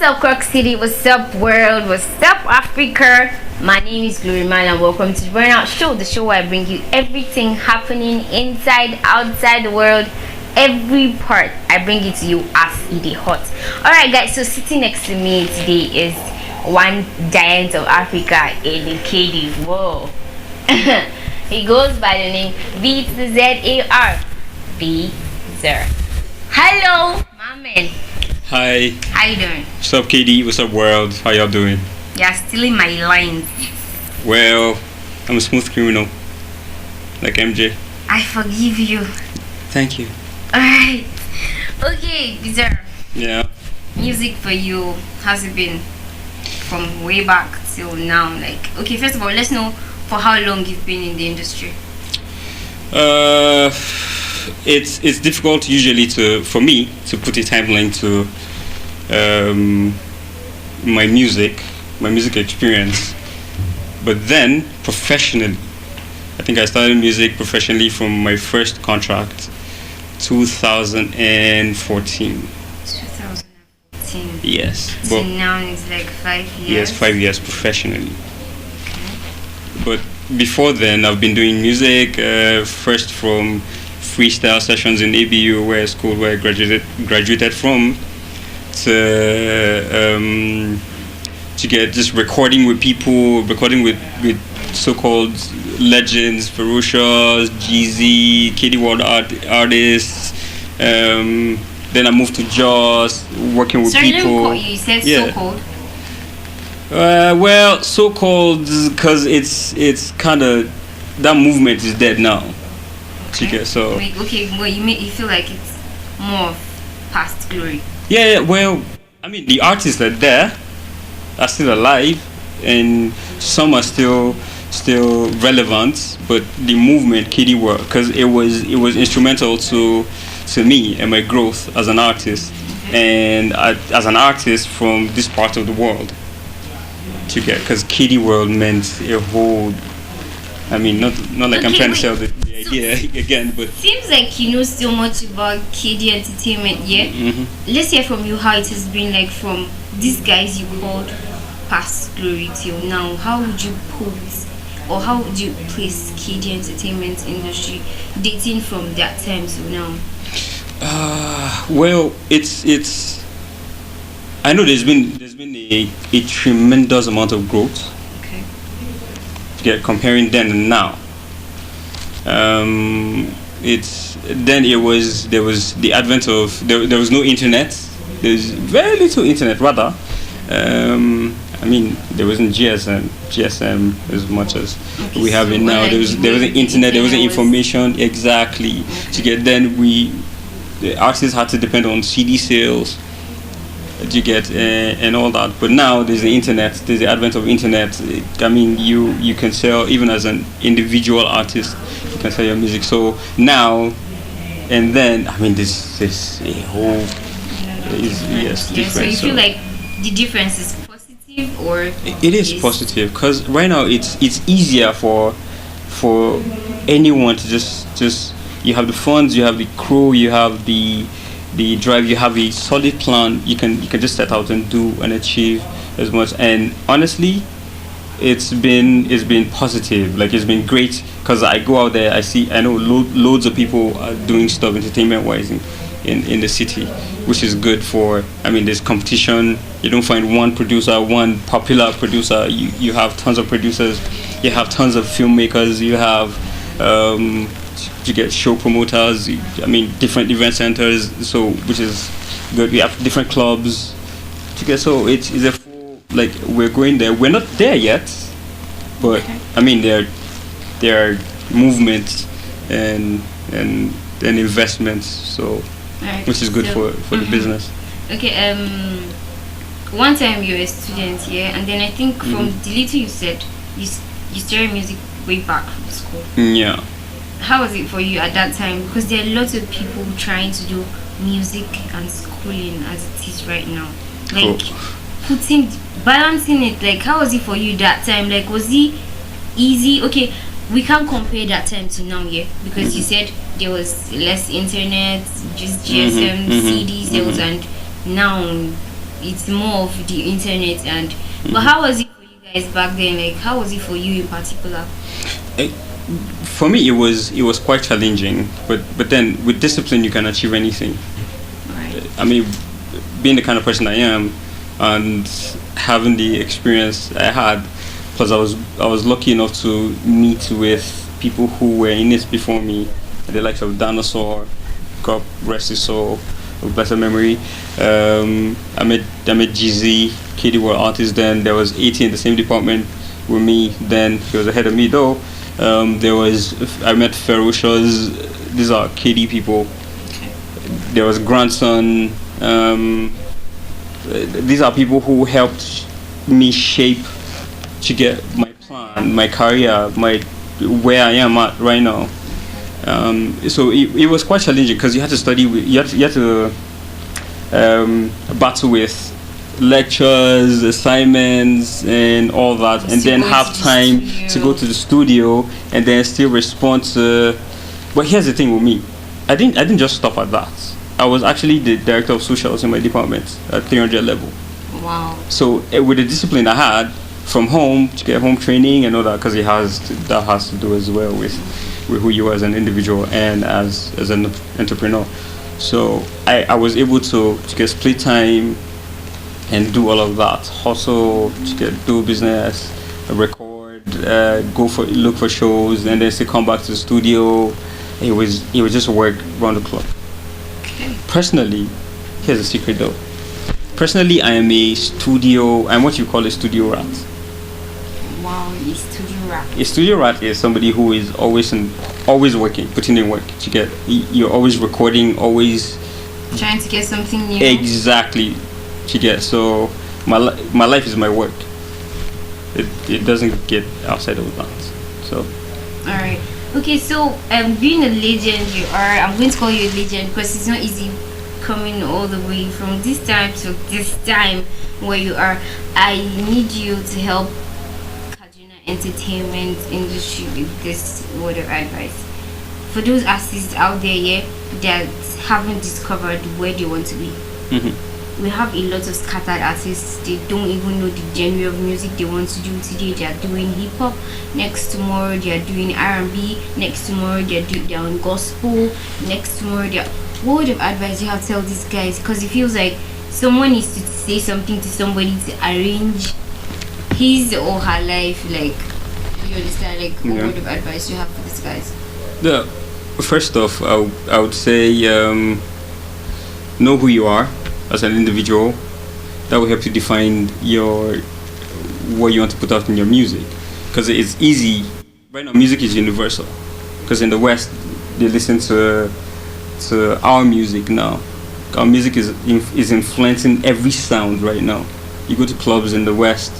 What's up, Croc City? What's up, world? What's up, Africa? My name is Glory Man, and welcome to the Burnout Show, the show where I bring you everything happening inside, outside the world, every part. I bring it to you as it is hot. Alright, guys, so sitting next to me today is one giant of Africa in the KD. Whoa. He goes by the name V to the ZAR. ZAR. Hello, my man. Hi. How you doing? What's up, KD? What's up, world? How y'all doing? You're stealing my lines. Well, I'm a smooth criminal, like MJ. I forgive you. Thank you. Alright. Okay, Bizarre. Yeah. Music for you, how's it been from way back till now? Like, okay, first of all, let's know for how long you've been in the industry. It's difficult usually for me to put a timeline to my music experience, but then professionally, I think I started music professionally from my first contract, 2014. 2014. Yes. So now it's like 5 years. Yes, 5 years professionally. But before then, I've been doing music first from freestyle sessions in ABU, where school where I graduated from, to get just recording with people, recording with so-called legends, Ferocious, GZ, KD World artists. Then I moved to Jaws, working with people. people. You said so-called. Well, so-called because it's kind of, that movement is dead now. Okay. So well, you feel like it's more of past glory. Yeah. Well, I mean, the artists are there, are still alive, and some are still relevant. But the movement, KD World, because it was instrumental to me and my growth as an artist, and as an artist from this part of the world. Because KD World meant a whole. I mean, not like I'm trying to sell the idea again, but seems like you know so much about KD Entertainment. Yeah. Mm-hmm. Let's hear from you how it has been like from these guys you called past glory till now. How would you put, or how would you place KD Entertainment industry dating from that time to now? Well, it's. I know there's been a tremendous amount of growth. Comparing then and now. There was the advent of there was no internet. There's very little internet rather. I mean, there wasn't GSM as much as we have it now. There wasn't internet. There wasn't information exactly. Then the artists had to depend on CD sales. And all that, but now there's the internet. There's the advent of internet. I mean, you can sell, even as an individual artist, you can sell your music. So now and then, I mean, this a whole different. So you feel like the difference is positive, or it is positive, because right now it's easier for anyone to just you have the funds, you have the crew, you have the drive, you have a solid plan, you can just set out and do and achieve as much. And honestly, it's been positive. Like, it's been great, because I go out there, I know loads of people are doing stuff entertainment wise in the city, which is good for, I mean, there's competition. You don't find one popular producer. You have tons of producers, you have tons of filmmakers, you have you get show promoters, I mean, different event centers, so which is good. We have different clubs. So it's a full, like, we're going there. We're not there yet, but I mean, there are movements and investments, so right. Which is good for the business. Okay. One time you were a student, yeah, and then I think from the little you said, you started music way back from school. Yeah. How was it for you at that time? Because there are lots of people trying to do music and schooling as it is right now. Like, balancing it, like, how was it for you that time? Like, was it easy? Okay, we can't compare that time to now, yeah? Because you said there was less internet, just GSM, CDs, and now it's more of the internet. And but how was it for you guys back then? Like, how was it for you in particular? Eh, for me, it was quite challenging, but then with discipline, you can achieve anything. Right. I mean, being the kind of person I am, and having the experience I had, plus I was lucky enough to meet with people who were in it before me, the likes of Dinosaur, God rest his soul, of blessed memory. I met GZ, KD were artists then. There was 80 in the same department with me. Then he was ahead of me though. I met Ferocious. These are KD people. There was Grandson. These are people who helped me shape to get my plan, my career, my where I am at right now. So it was quite challenging because you had to study. You had to battle with lectures, assignments, and all that, and then have time to go to the studio and then still respond to. But here's the thing with me, I didn't just stop at that. I was actually the director of socials in my department at 300 level. Wow. So with the discipline I had from home to get home training and all that, because that has to do as well with who you are as an individual and as an entrepreneur. So I was able to get split time and do all of that, hustle to do business, record, look for shows, and then still come back to the studio. It was just work round the clock. Okay. Personally, here's a secret though. Personally, I'm what you call a studio rat. Wow, a studio rat. A studio rat is somebody who is always working, putting in work. You're always recording, always Trying to get something new. exactly. So my life is my work. It doesn't get outside of that. So All right. Okay, so being a legend you are, I'm going to call you a legend because it's not easy coming all the way from this time to this time where you are. I need you to help Kaduna entertainment industry with this word of advice for those artists out there, yeah, that haven't discovered where they want to be. We have a lot of scattered artists. They don't even know the genre of music they want to do. Today they are doing hip hop. Next tomorrow they are doing R&B. Next tomorrow they're on gospel. Next tomorrow they're. What word of advice you have to tell these guys? Because it feels like someone needs to say something to somebody to arrange his or her life. Like, you understand? Like, what word of advice you have for these guys? the first off, I would say know who you are as an individual. That will help you define what you want to put out in your music, because it's easy right now. Music is universal, because in the West they listen to our music now. Our music is influencing every sound right now. You go to clubs in the West,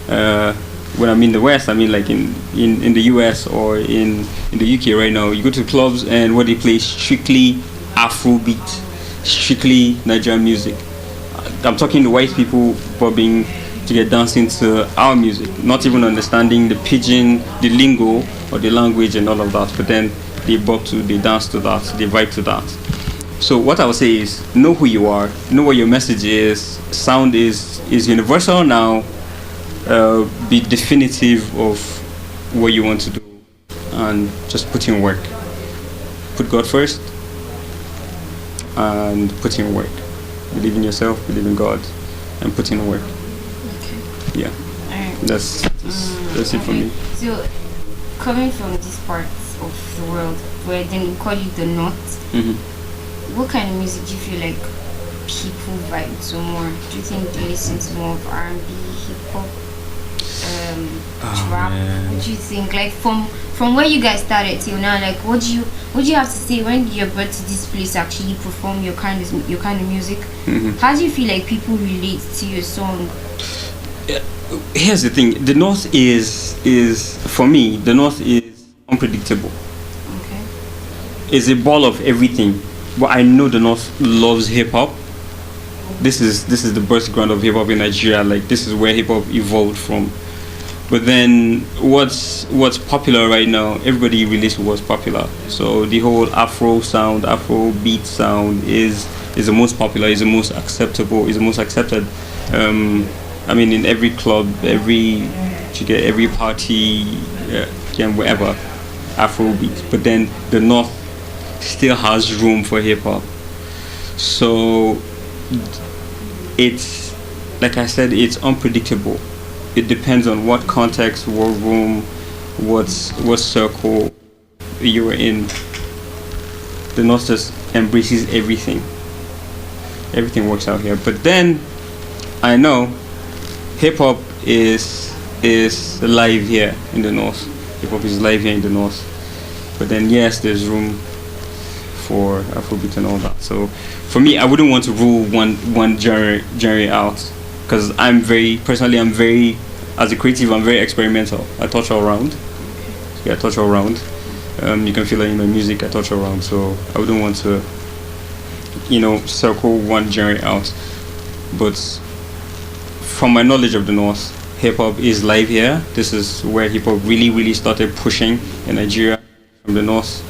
when I mean the West, I mean like in the US or in the UK right now. You go to clubs and what they play is strictly Afrobeat, strictly Nigerian music. I'm talking to white people bobbing to get dancing to our music, not even understanding the pidgin, the lingo or the language and all of that, but then they dance to that, they vibe to that. So what I would say is know who you are, know what your message is. Sound is universal now. Be definitive of what you want to do and just put in work. Put God first and put in work. Believe in yourself, believe in God, and put in work. Okay. Yeah. Alright. That's it for me. So, coming from these parts of the world where then we call it the North, what kind of music do you feel like people vibe to more? Do you think they listen to more of R&B, hip hop, trap? Man. What do you think? Like from where you guys started till now, like what do you have to say when you're brought to this place to actually perform your kind of music? How do you feel like people relate to your song? Here's the thing: the North is for me. The North is unpredictable. Okay. It's a ball of everything. But I know the North loves hip hop. This is the birth ground of hip hop in Nigeria. Like, this is where hip hop evolved from. But then what's popular right now? Everybody released what's popular. So the whole Afro sound, Afro beat sound is the most popular, is the most acceptable, is the most accepted. I mean, in every club, every party, wherever, Afro beat. But then the North still has room for hip hop. So it's, like I said, it's unpredictable. It depends on what context, what room, what circle you were in. The North just embraces everything. Everything works out here. But then I know hip hop is live here in the North. Hip hop is live here in the North. But then yes, there's room for Afrobeat and all that. So for me, I wouldn't want to rule one genre out, because I'm very, as a creative, I'm very experimental. I touch all around. Yeah, I touch all around. You can feel it in my music. I touch all around. So I wouldn't want to, circle one genre out. But from my knowledge of the North, hip hop is live here. This is where hip hop really started pushing in Nigeria, from the North,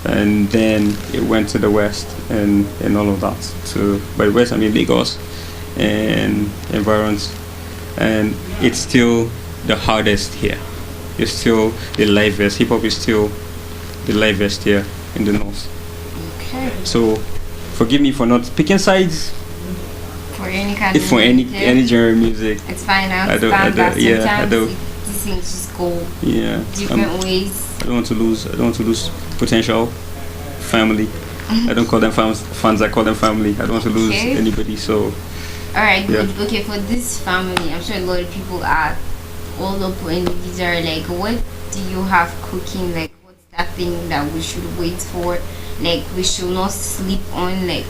and then it went to the West and all of that. So by the West, I mean Lagos and environs. And it's still the hardest here. It's still the livest. Hip hop is still the livest here in the North. Okay. So forgive me for not picking sides. For any kind of for music, any genre of music. it's fine. I don't. These things just go different ways. I don't want to lose potential family. I don't call them fans. I call them family. I don't want to lose anybody. So. Alright, good. Yeah. Okay, for this family, I'm sure a lot of people are all up in these are like, what do you have cooking? Like, what's that thing that we should wait for? Like, we should not sleep on? Like,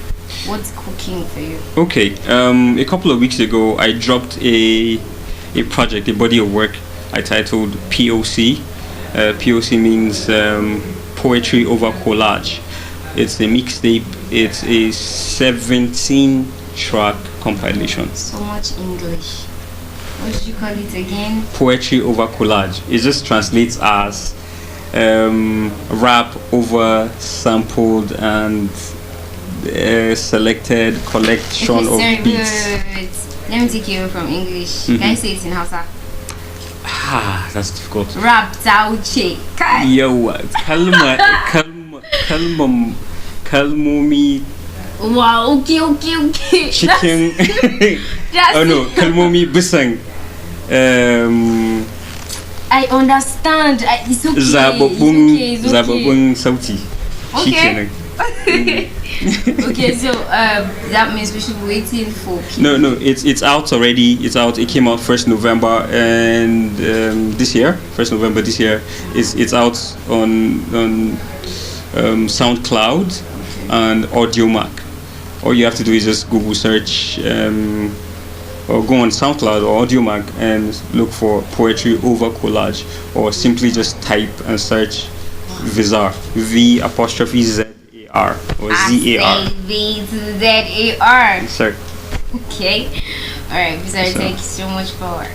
what's cooking for you? Okay, a couple of weeks ago, I dropped a project, a body of work I titled POC. POC means Poetry Over Collage. It's a mixtape. It's a 17-track compilation. So much English. What did you call it again? Poetry over collage. It just translates as rap over sampled and selected collection of beats. Let me take you from English. Can you say it in Hausa? That's difficult. Rap tauche. Yo, kalmomi. Wow, okay. Chicken. Oh no, kalmomi bisang. I understand. It's okay. Zababung sauti. Okay. Okay, so that means we should be waiting for people. No, it's out already. It's out. It came out 1st November, and this year, 1st November this year, it's out on SoundCloud and AudioMac. All you have to do is just Google search or go on SoundCloud or AudioMac and look for Poetry Over Collage, or simply just type and search ZAR, V''ZAR or ZAR. V''ZAR. Sir. Okay. Alright, Vizar, thank you so much for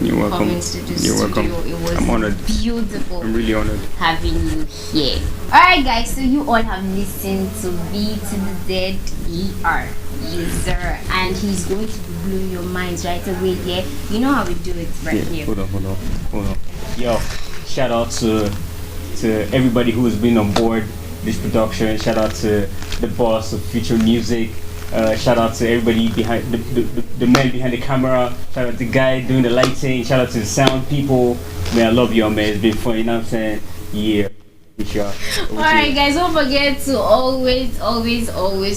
You're welcome. coming to the You're studio. welcome. It was I'm honored. beautiful. I'm really honored having you here. Alright guys, so you all have listened to V''ZAR, user, and he's going to blow your minds right away. Yeah, you know how we do it right here. Hold on. Yo, shout out to everybody who has been on board this production. Shout out to the boss of Future Music. Shout out to everybody behind the man behind the camera. Shout out to the guy doing the lighting. Shout out to the sound people. Man, I love y'all, man. It's been fun, you know what I'm saying? Yeah. Alright guys, don't forget to always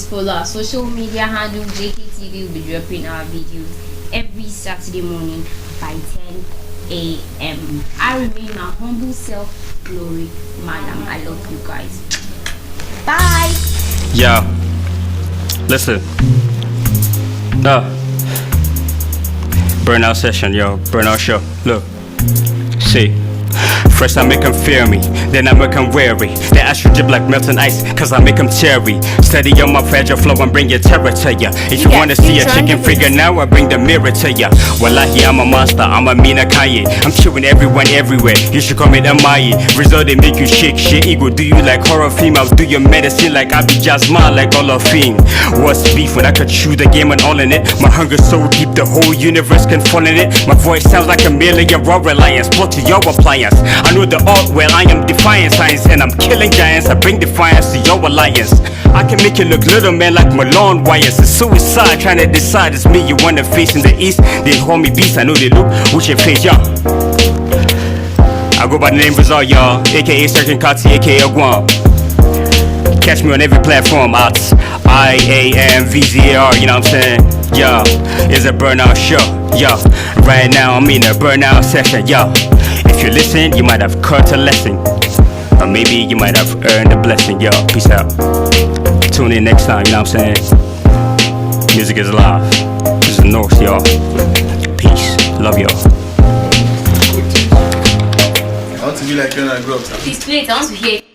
follow our social media handle. JKTV will be dropping our videos every Saturday morning by 10 a.m. I remain my humble self, Glory Madam. I love you guys. Bye. Yeah. Listen. Burnout session, yo. Burnout show. Look. See. First I make them fear me, then I make them wary. They astral drip like melting ice, cause I make them cherry. Steady on my fragile flow and bring your terror to ya. If you wanna see a chicken figure now, I bring the mirror to ya. Wallahi, I'm a monster, I'm a Mina Kanye. I'm chewing everyone everywhere, you should call me the Maye. Result they make you shake shit, ego do you like horror females. Do your medicine like I be Jasmine, like all of Fiend. What's beef when I could chew the game and all in it? My hunger so deep the whole universe can fall in it. My voice sounds like a million raw reliance, brought to your appliance. I know the art where I am defying science, and I'm killing giants. I bring defiance to your alliance. I can make you look little, man, like Malone wires. It's suicide, trying to decide it's me you wanna face in the east. They call me beast, I know they look with your face, y'all. I go by the name ZAR, y'all, aka Sergeant Kati, aka Agwam. Catch me on every platform, IAMVZAR, you know what I'm saying? Yo, it's a burnout show, yo. Right now I'm in a burnout session, yo. If you listen, you might have caught a lesson, or maybe you might have earned a blessing, yo. Peace out. Tune in next time, you know what I'm saying? Music is alive. This is the North, y'all. Peace. Love y'all. I want to be like when I grow up. Please play it, I want to hear it.